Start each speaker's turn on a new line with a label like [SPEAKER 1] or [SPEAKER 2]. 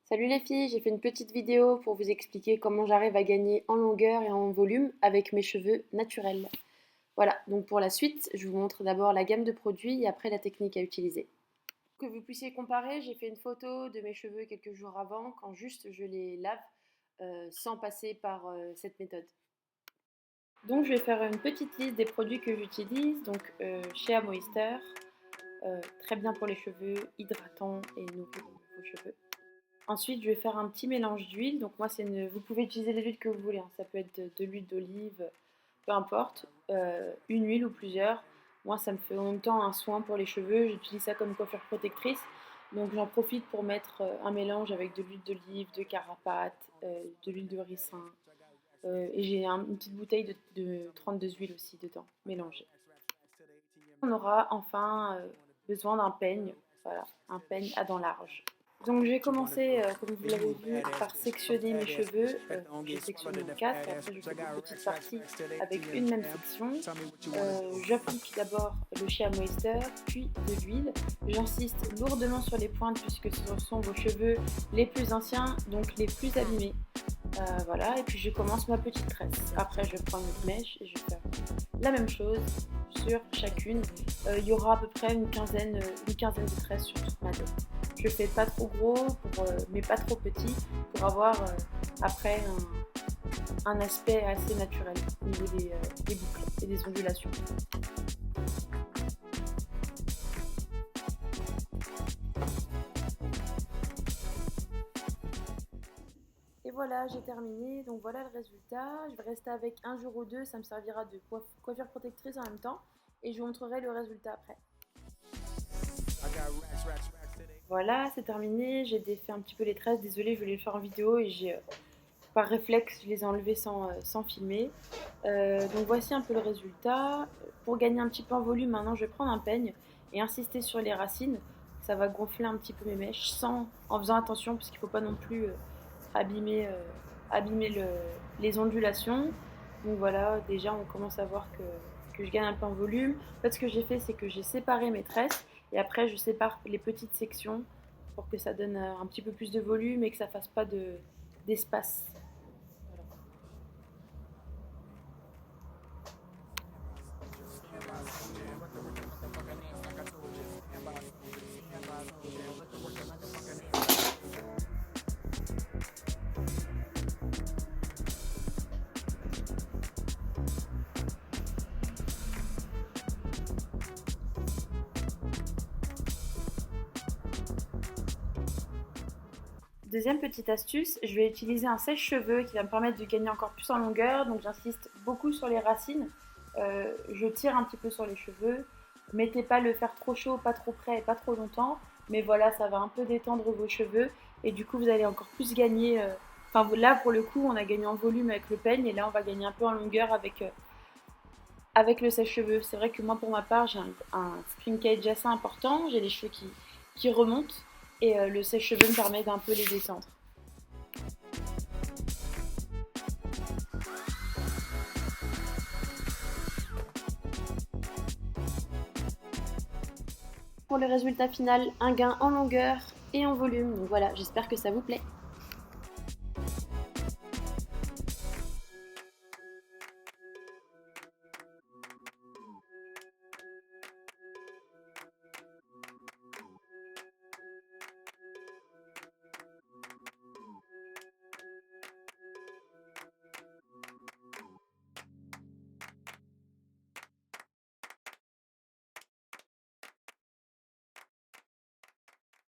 [SPEAKER 1] Salut les filles, j'ai fait une petite vidéo pour vous expliquer comment j'arrive à gagner en longueur et en volume avec mes cheveux naturels. Voilà, donc pour la suite, je vous montre d'abord la gamme de produits et après la technique à utiliser. Pour que vous puissiez comparer, j'ai fait une photo de mes cheveux quelques jours avant quand juste je les lave sans passer par cette méthode. Donc je vais faire une petite liste des produits que j'utilise. Donc Shea Moisture, très bien pour les cheveux, hydratant et nourrit vos cheveux. Ensuite, je vais faire un petit mélange d'huile. Donc moi, vous pouvez utiliser les huiles que vous voulez, hein. Ça peut être de l'huile d'olive, peu importe, une huile ou plusieurs. Moi, ça me fait en même temps un soin pour les cheveux. J'utilise ça comme coiffure protectrice. Donc j'en profite pour mettre un mélange avec de l'huile d'olive, de carapate, de l'huile de ricin. Et j'ai une petite bouteille de 32 huiles aussi dedans, mélangée. On aura enfin besoin d'un peigne, voilà, un peigne à dents larges. Donc j'ai commencé, comme vous l'avez vu, par sectionner mes cheveux. J'ai sectionné en 4 et après je fais des petites parties avec une même section. J'applique d'abord le Shea Moisture, puis de l'huile. J'insiste lourdement sur les pointes puisque ce sont vos cheveux les plus anciens, donc les plus abîmés. Voilà, et puis je commence ma petite tresse. Après je prends une mèche et je fais la même chose sur chacune. Il y aura à peu près une quinzaine de tresses sur toute ma tête. Je fais pas trop gros, mais pas trop petit, pour avoir après un aspect assez naturel au niveau des boucles et des ondulations. Et voilà, j'ai terminé, donc voilà le résultat. Je vais rester avec un jour ou deux, ça me servira de coiffure protectrice en même temps, et je vous montrerai le résultat après. Voilà, c'est terminé, j'ai défait un petit peu les tresses, désolée, je voulais le faire en vidéo et par réflexe, je les ai enlevées sans filmer. Donc voici un peu le résultat. Pour gagner un petit peu en volume, maintenant je vais prendre un peigne et insister sur les racines. Ça va gonfler un petit peu mes mèches en faisant attention parce qu'il ne faut pas non plus abîmer les ondulations. Donc voilà, déjà on commence à voir que je gagne un peu en volume. En fait, ce que j'ai fait, c'est que j'ai séparé mes tresses et après je sépare les petites sections pour que ça donne un petit peu plus de volume et que ça fasse pas d'espace. Deuxième petite astuce, je vais utiliser un sèche-cheveux qui va me permettre de gagner encore plus en longueur. Donc j'insiste beaucoup sur les racines. Je tire un petit peu sur les cheveux. Mettez pas le fer trop chaud, pas trop près et pas trop longtemps. Mais voilà, ça va un peu détendre vos cheveux. Et du coup, vous allez encore plus gagner. Enfin, là, pour le coup, on a gagné en volume avec le peigne. Et là, on va gagner un peu en longueur avec le sèche-cheveux. C'est vrai que moi, pour ma part, j'ai un skin cage assez important. J'ai les cheveux qui remontent. Et le sèche-cheveux me permet d'un peu les détendre. Pour le résultat final, un gain en longueur et en volume. Donc voilà, j'espère que ça vous plaît.